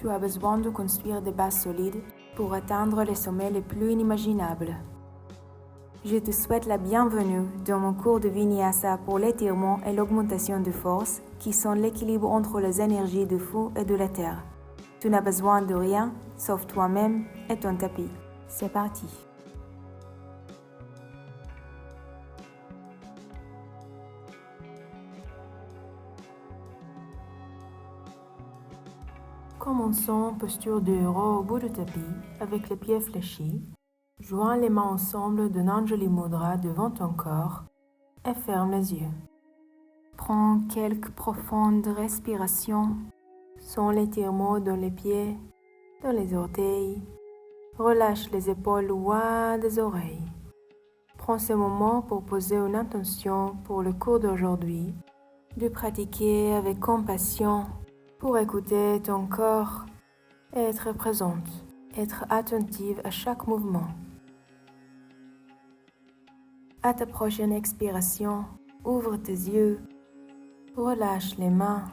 Tu as besoin de construire des bases solides pour atteindre les sommets les plus inimaginables. Je te souhaite la bienvenue dans mon cours de Vinyasa pour l'étirement et l'augmentation de force qui sont l'équilibre entre les énergies du feu et de la terre. Tu n'as besoin de rien sauf toi-même et ton tapis. C'est parti. Commençons en posture de héros au bout du tapis avec les pieds fléchis. Joins les mains ensemble d'un Anjali Mudra devant ton corps et ferme les yeux. Prends quelques profondes respirations sans l'étirement dans les pieds, dans les orteils. Relâche les épaules loin des oreilles. Prends ce moment pour poser une intention pour le cours d'aujourd'hui, de pratiquer avec compassion pour écouter ton corps et être présente, être attentive à chaque mouvement. À ta prochaine expiration, ouvre tes yeux, relâche les mains.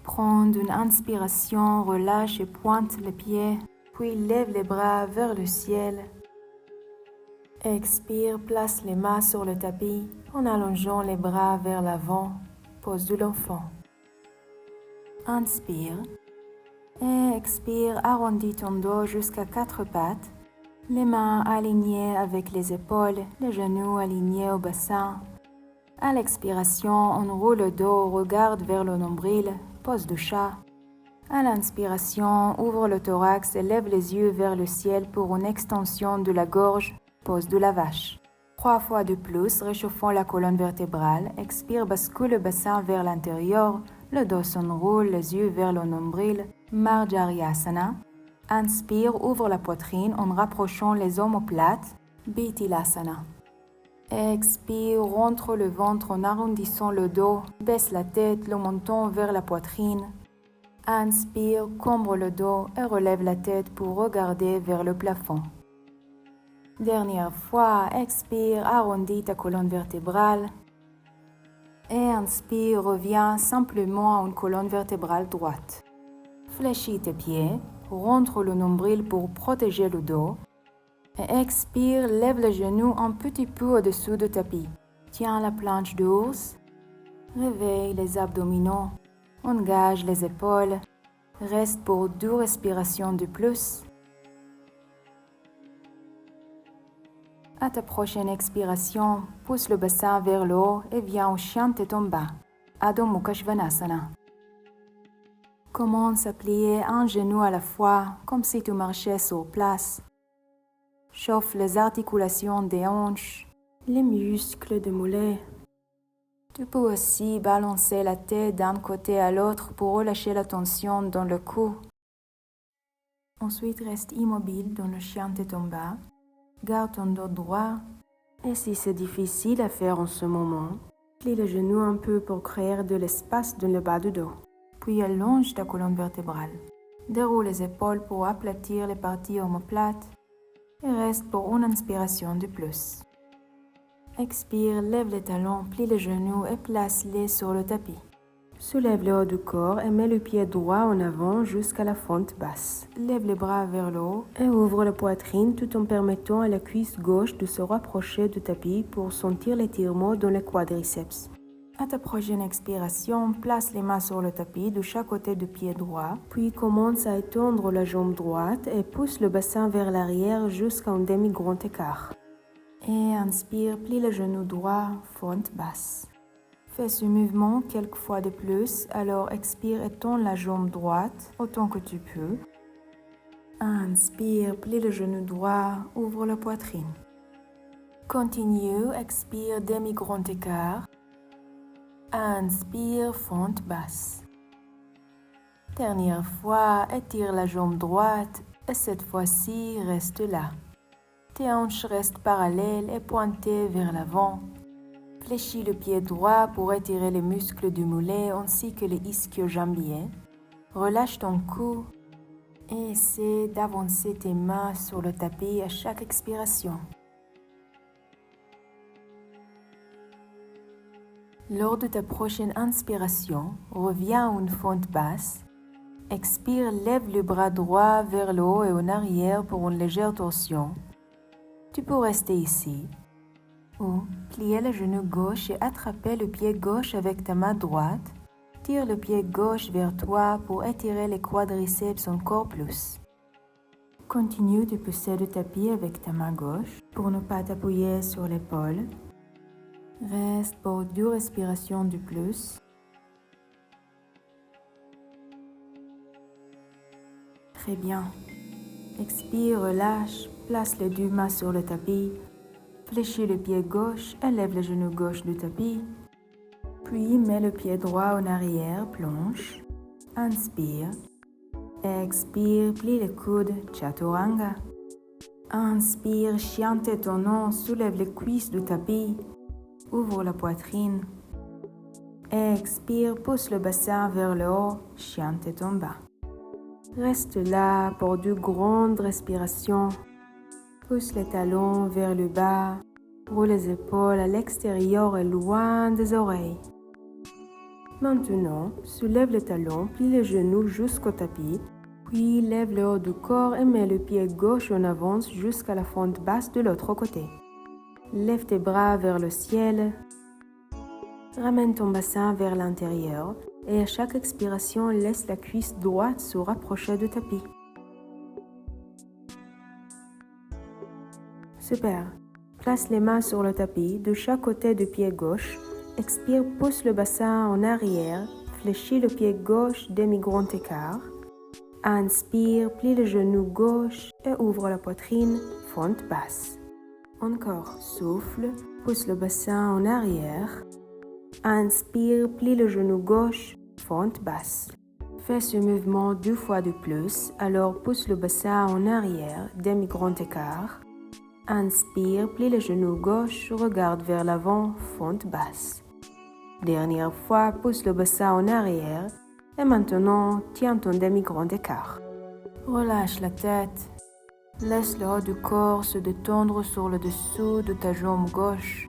Prends une inspiration, relâche et pointe les pieds, puis lève les bras vers le ciel. Expire, place les mains sur le tapis en allongeant les bras vers l'avant, pose de l'enfant. Inspire et expire, arrondis ton dos jusqu'à 4 pattes, les mains alignées avec les épaules, les genoux alignés au bassin. À l'expiration, on roule le dos, regarde vers le nombril, pose de chat. À l'inspiration, ouvre le thorax et lève les yeux vers le ciel pour une extension de la gorge, pose de la vache. 3 fois de plus, réchauffons la colonne vertébrale. Expire, bascule le bassin vers l'intérieur, le dos s'enroule, les yeux vers le nombril, Marjaryasana. Inspire, ouvre la poitrine en rapprochant les omoplates, Bithilasana. Expire, rentre le ventre en arrondissant le dos, baisse la tête, le menton vers la poitrine. Inspire, cambre le dos et relève la tête pour regarder vers le plafond. Dernière fois, expire, arrondis ta colonne vertébrale. Et inspire, reviens simplement à une colonne vertébrale droite. Fléchis tes pieds, rentre le nombril pour protéger le dos. Et expire, lève les genoux un petit peu au-dessous du tapis. Tiens la planche d'ours. Réveille les abdominaux. Engage les épaules. Reste pour 2 respirations de plus. À ta prochaine expiration, pousse le bassin vers le haut et viens au chien tête en bas, Adho Mukha Svanasana. Commence à plier un genou à la fois, comme si tu marchais sur place. Chauffe les articulations des hanches, les muscles des mollets. Tu peux aussi balancer la tête d'un côté à l'autre pour relâcher la tension dans le cou. Ensuite, reste immobile dans le chien tête en bas. Garde ton dos droit. Et si c'est difficile à faire en ce moment, plie les genoux un peu pour créer de l'espace dans le bas du dos. Puis allonge ta colonne vertébrale. Déroule les épaules pour aplatir les parties omoplates. Et reste pour une inspiration de plus. Expire, lève les talons, plie les genoux et place-les sur le tapis. Soulève le haut du corps et mets le pied droit en avant jusqu'à la fente basse. Lève les bras vers le haut et ouvre la poitrine tout en permettant à la cuisse gauche de se rapprocher du tapis pour sentir l'étirement dans les quadriceps. À ta prochaine expiration, place les mains sur le tapis de chaque côté du pied droit, puis commence à étendre la jambe droite et pousse le bassin vers l'arrière jusqu'à un demi-grand écart. Et inspire, plie le genou droit, fente basse. Fais ce mouvement quelques fois de plus, alors expire et tends la jambe droite autant que tu peux. Inspire, plie le genou droit, ouvre la poitrine. Continue, expire demi-grand écart. Inspire, fente basse. Dernière fois, étire la jambe droite et cette fois-ci, reste là. Tes hanches restent parallèles et pointées vers l'avant. Fléchis le pied droit pour étirer les muscles du mollet ainsi que les ischio-jambiers. Relâche ton cou et essaie d'avancer tes mains sur le tapis à chaque expiration. Lors de ta prochaine inspiration, reviens à une fente basse Expire, lève le bras droit vers le haut et en arrière pour une légère torsion. Tu peux rester ici. Ou plier le genou gauche et attraper le pied gauche avec ta main droite. Tire le pied gauche vers toi pour étirer les quadriceps encore plus. Continue de pousser le tapis avec ta main gauche pour ne pas t'appuyer sur l'épaule. Reste pour 2 respirations de plus. Très bien. Expire, relâche, place les 2 mains sur le tapis. Fléchis le pied gauche, élève le genou gauche du tapis. Puis mets le pied droit en arrière, plonge. Inspire. Expire, plie les coudes, Chaturanga. Inspire, chien tête en haut, soulève les cuisses du tapis. Ouvre la poitrine. Expire, pousse le bassin vers le haut, chien tête en bas. Reste là pour 2 grandes respirations. Pousse les talons vers le bas. Roule les épaules à l'extérieur et loin des oreilles. Maintenant, soulève les talons, plie les genoux jusqu'au tapis, puis lève le haut du corps et mets le pied gauche en avance jusqu'à la fente basse de l'autre côté. Lève tes bras vers le ciel. Ramène ton bassin vers l'intérieur et à chaque expiration, laisse la cuisse droite se rapprocher du tapis. Super. Place les mains sur le tapis de chaque côté du pied gauche. Expire, pousse le bassin en arrière, fléchis le pied gauche demi-grand écart. Inspire, plie le genou gauche et ouvre la poitrine, fente basse. Encore, souffle, pousse le bassin en arrière. Inspire, plie le genou gauche, fente basse. Fais ce mouvement 2 fois de plus, alors pousse le bassin en arrière, demi-grand écart. Inspire, plie le genou gauche, regarde vers l'avant, fente basse. Dernière fois, pousse le bassin en arrière et maintenant, tiens ton demi-grand écart. Relâche la tête. Laisse le haut du corps se détendre sur le dessous de ta jambe gauche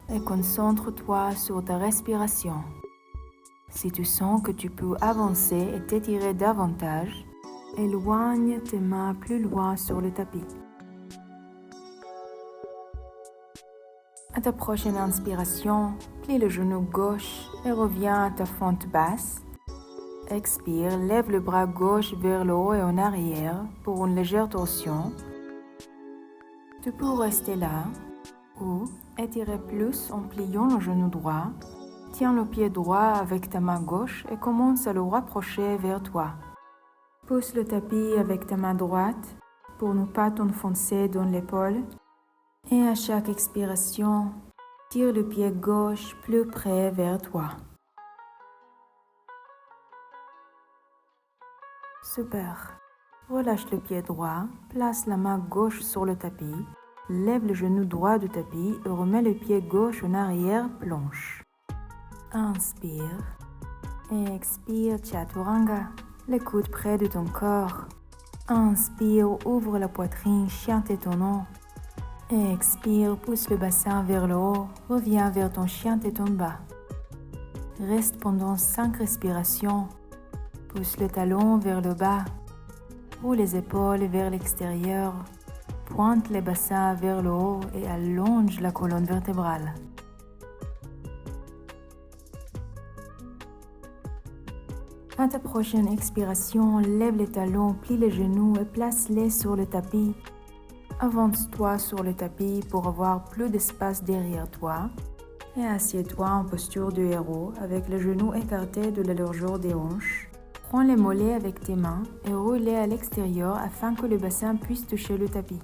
et concentre-toi sur ta respiration. Si tu sens que tu peux avancer et t'étirer davantage, éloigne tes mains plus loin sur le tapis. À ta prochaine inspiration, plie le genou gauche et reviens à ta fente basse. Expire, lève le bras gauche vers le haut et en arrière pour une légère torsion. Tu peux rester là ou étirer plus en pliant le genou droit. Tiens le pied droit avec ta main gauche et commence à le rapprocher vers toi. Pousse le tapis avec ta main droite pour ne pas t'enfoncer dans l'épaule. Et à chaque expiration, tire le pied gauche plus près vers toi. Super. Relâche le pied droit, place la main gauche sur le tapis, lève le genou droit du tapis et remets le pied gauche en arrière, plonge. Inspire. Expire, Chaturanga, les coudes près de ton corps. Inspire, ouvre la poitrine, chien tête en haut. Expire, pousse le bassin vers le haut, reviens vers ton chien tête en bas. Reste pendant 5 respirations. Pousse le talon vers le bas. Roule les épaules vers l'extérieur. Pointe les bassins vers le haut et allonge la colonne vertébrale. À ta prochaine expiration, lève les talons, plie les genoux et place-les sur le tapis. Avance-toi sur le tapis pour avoir plus d'espace derrière toi et assieds-toi en posture de héros avec les genoux écartés de la largeur des hanches. Prends les mollets avec tes mains et roule-les à l'extérieur afin que le bassin puisse toucher le tapis.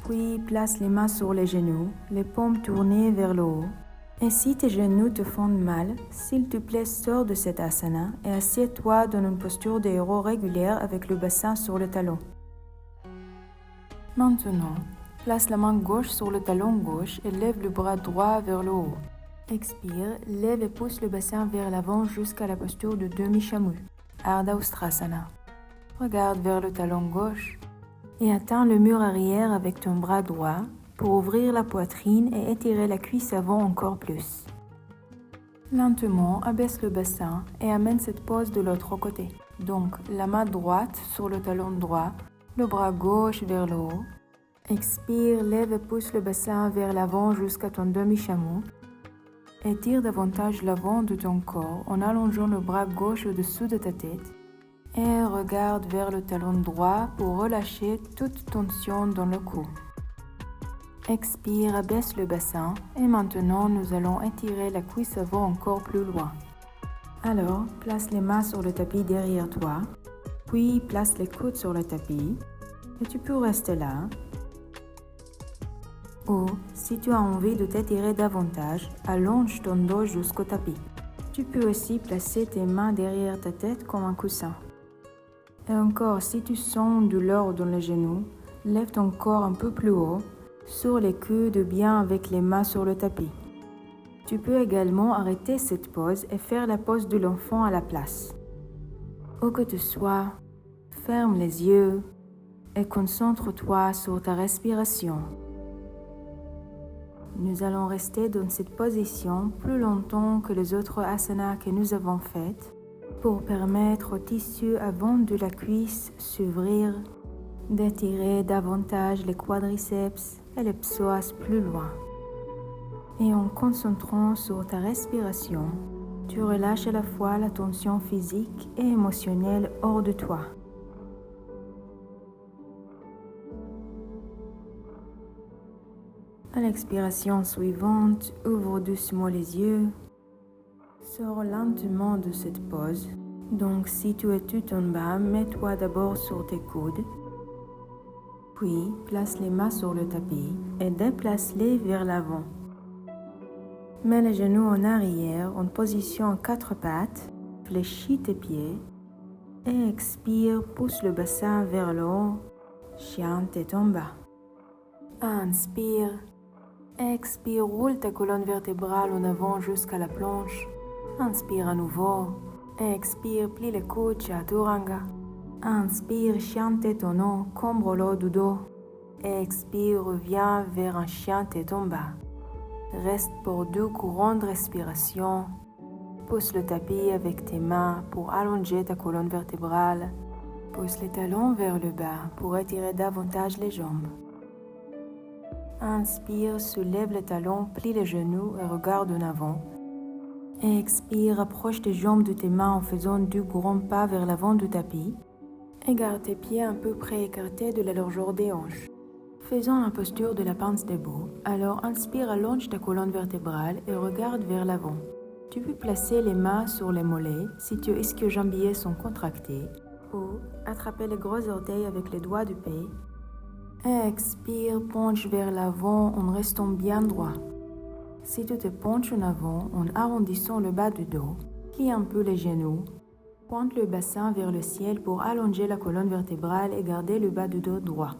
Puis place les mains sur les genoux, les paumes tournées vers le haut. Et si tes genoux te font mal, s'il te plaît, sors de cet asana et assieds-toi dans une posture de héros régulière avec le bassin sur le talon. Maintenant, place la main gauche sur le talon gauche et lève le bras droit vers le haut. Expire, lève et pousse le bassin vers l'avant jusqu'à la posture de demi-chameau, Ardha Ustrasana. Regarde vers le talon gauche et atteins le mur arrière avec ton bras droit pour ouvrir la poitrine et étirer la cuisse avant encore plus. Lentement, abaisse le bassin et amène cette pose de l'autre côté. Donc, la main droite sur le talon droit, le bras gauche vers le haut. Expire, lève et pousse le bassin vers l'avant jusqu'à ton demi-chameau. Étire davantage l'avant de ton corps en allongeant le bras gauche au-dessous de ta tête et regarde vers le talon droit pour relâcher toute tension dans le cou. Expire, abaisse le bassin et maintenant nous allons étirer la cuisse avant encore plus loin. Alors, place les mains sur le tapis derrière toi, puis place les coudes sur le tapis et tu peux rester là. Ou, si tu as envie de t'étirer davantage, allonge ton dos jusqu'au tapis. Tu peux aussi placer tes mains derrière ta tête comme un coussin. Et encore, si tu sens une douleur dans les genoux, lève ton corps un peu plus haut, sur les coudes bien avec les mains sur le tapis. Tu peux également arrêter cette pose et faire la pose de l'enfant à la place. Où que tu sois, ferme les yeux et concentre-toi sur ta respiration. Nous allons rester dans cette position plus longtemps que les autres asanas que nous avons faites pour permettre au tissu avant de la cuisse s'ouvrir, d'étirer davantage les quadriceps et les psoas plus loin. Et en concentrant sur ta respiration, tu relâches à la fois la tension physique et émotionnelle hors de toi. À l'expiration suivante, ouvre doucement les yeux. Sors lentement de cette pose. Donc si tu es tout en bas, mets-toi d'abord sur tes coudes. Puis, place les mains sur le tapis et déplace-les vers l'avant. Mets les genoux en arrière en position 4 pattes. Fléchis tes pieds. Et expire, pousse le bassin vers le haut. Chien tête en bas. Inspire. Expire, roule ta colonne vertébrale en avant jusqu'à la planche. Inspire à nouveau. Expire, plie les coudes, chaturanga. Inspire, chien tête en haut, combre l'eau du dos. Expire, reviens vers un chien tête en bas. Reste pour 2 grandes respirations. Pousse le tapis avec tes mains pour allonger ta colonne vertébrale. Pousse les talons vers le bas pour étirer davantage les jambes. Inspire, soulève les talons, plie les genoux et regarde en avant. Expire, approche tes jambes de tes mains en faisant 2 grands pas vers l'avant du tapis. Et garde tes pieds un peu pré-écartés de la largeur des hanches. Faisons la posture de la pince debout. Alors inspire, allonge ta colonne vertébrale et regarde vers l'avant. Tu peux placer les mains sur les mollets si tes ischio-jambiers sont contractés ou attraper les gros orteils avec les doigts du pied. Expire, penche vers l'avant en restant bien droit. Si tu te penches en avant en arrondissant le bas du dos, plie un peu les genoux, pointe le bassin vers le ciel pour allonger la colonne vertébrale et garder le bas du dos droit.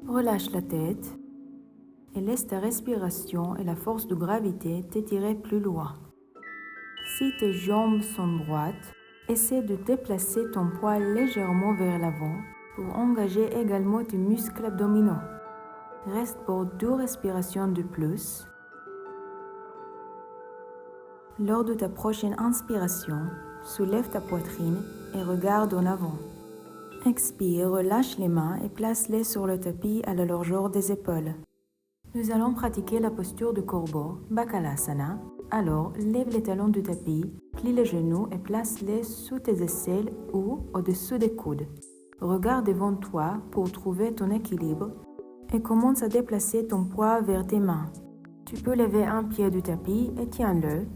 Relâche la tête et laisse ta respiration et la force de gravité t'étirer plus loin. Si tes jambes sont droites, essaie de déplacer ton poids légèrement vers l'avant pour engager également tes muscles abdominaux. Reste pour 2 respirations de plus. Lors de ta prochaine inspiration, soulève ta poitrine et regarde en avant. Expire, relâche les mains et place-les sur le tapis à la largeur des épaules. Nous allons pratiquer la posture de corbeau, Bakalasana. Alors, lève les talons du tapis, plie les genoux et place-les sous tes aisselles ou au-dessous des coudes. Regarde devant toi pour trouver ton équilibre et commence à déplacer ton poids vers tes mains. Tu peux lever un pied du tapis et tiens-le,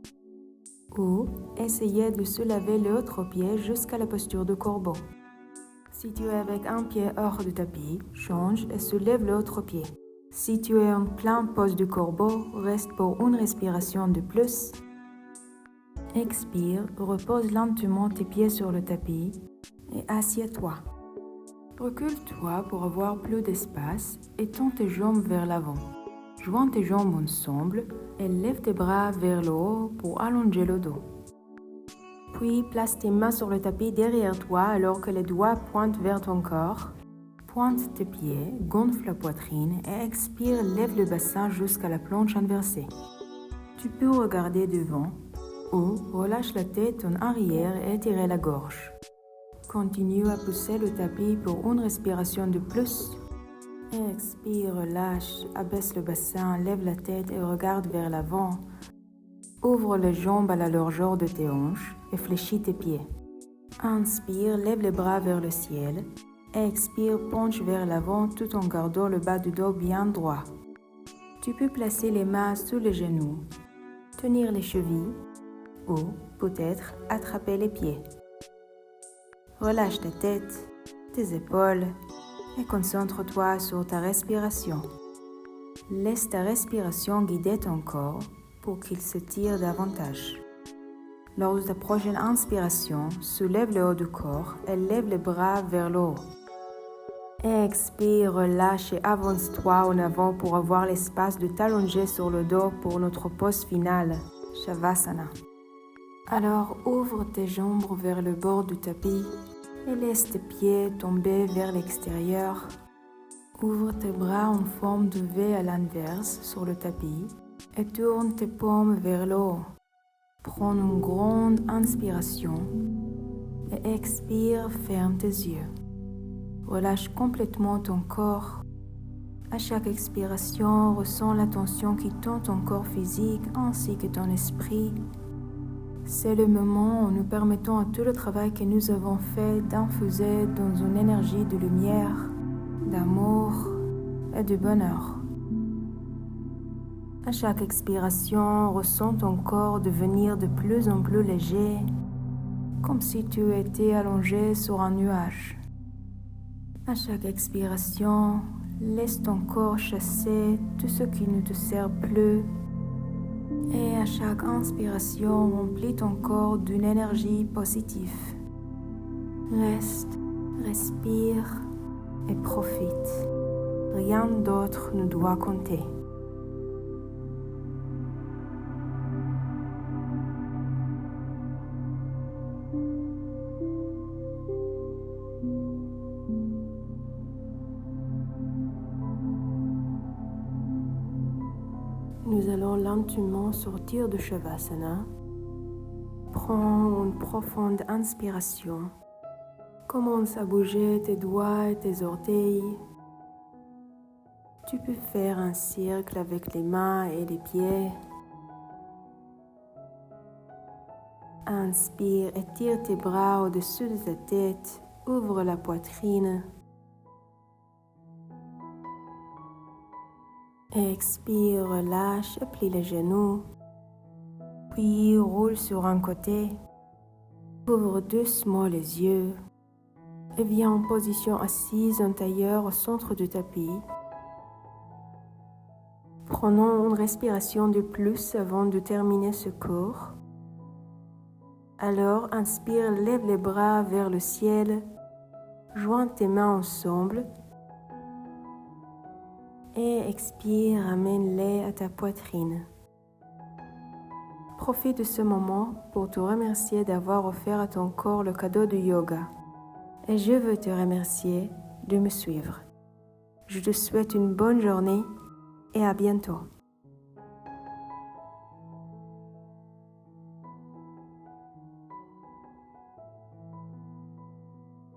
ou essayer de soulever l'autre pied jusqu'à la posture de corbeau. Si tu es avec un pied hors du tapis, change et soulève l'autre pied. Si tu es en plein pose de corbeau, reste pour une respiration de plus. Expire, repose lentement tes pieds sur le tapis et assieds-toi. Recule-toi pour avoir plus d'espace et tends tes jambes vers l'avant. Joins tes jambes ensemble et lève tes bras vers le haut pour allonger le dos. Puis place tes mains sur le tapis derrière toi alors que les doigts pointent vers ton corps. Pointe tes pieds, gonfle la poitrine et expire, lève le bassin jusqu'à la planche inversée. Tu peux regarder devant ou relâche la tête en arrière et étirer la gorge. Continue à pousser le tapis pour une respiration de plus. Expire, relâche, abaisse le bassin, lève la tête et regarde vers l'avant. Ouvre les jambes à la largeur de tes hanches et fléchis tes pieds. Inspire, lève les bras vers le ciel. Expire, penche vers l'avant tout en gardant le bas du dos bien droit. Tu peux placer les mains sous les genoux, tenir les chevilles ou peut-être attraper les pieds. Relâche ta tête, tes épaules et concentre-toi sur ta respiration. Laisse ta respiration guider ton corps pour qu'il se tire davantage. Lors de ta prochaine inspiration, soulève le haut du corps et lève les bras vers le haut. Expire, relâche et avance-toi en avant pour avoir l'espace de t'allonger sur le dos pour notre pose finale, Shavasana. Alors ouvre tes jambes vers le bord du tapis et laisse tes pieds tomber vers l'extérieur. Ouvre tes bras en forme de V à l'inverse sur le tapis et tourne tes paumes vers le haut. Prends une grande inspiration et expire, ferme tes yeux. Relâche complètement ton corps. À chaque expiration, ressens la tension qui tend ton corps physique ainsi que ton esprit. C'est le moment où nous permettons à tout le travail que nous avons fait d'infuser dans une énergie de lumière, d'amour et de bonheur. À chaque expiration, ressens ton corps devenir de plus en plus léger, comme si tu étais allongé sur un nuage. À chaque expiration, laisse ton corps chasser tout ce qui ne te sert plus. Et à chaque inspiration, remplis ton corps d'une énergie positive. Reste, respire et profite. Rien d'autre ne doit compter. Nous allons lentement sortir de Shavasana. Prends une profonde inspiration. Commence à bouger tes doigts et tes orteils. Tu peux faire un cercle avec les mains et les pieds. Inspire, étire tes bras au-dessus de ta tête. Ouvre la poitrine. Expire, relâche et plie les genoux. Puis roule sur un côté. Ouvre doucement les yeux. Et viens en position assise en tailleur au centre du tapis. Prenons une respiration de plus avant de terminer ce cours. Alors, inspire, lève les bras vers le ciel. Joins tes mains ensemble. Et expire, amène-les à ta poitrine. Profite de ce moment pour te remercier d'avoir offert à ton corps le cadeau du yoga. Et je veux te remercier de me suivre. Je te souhaite une bonne journée et à bientôt.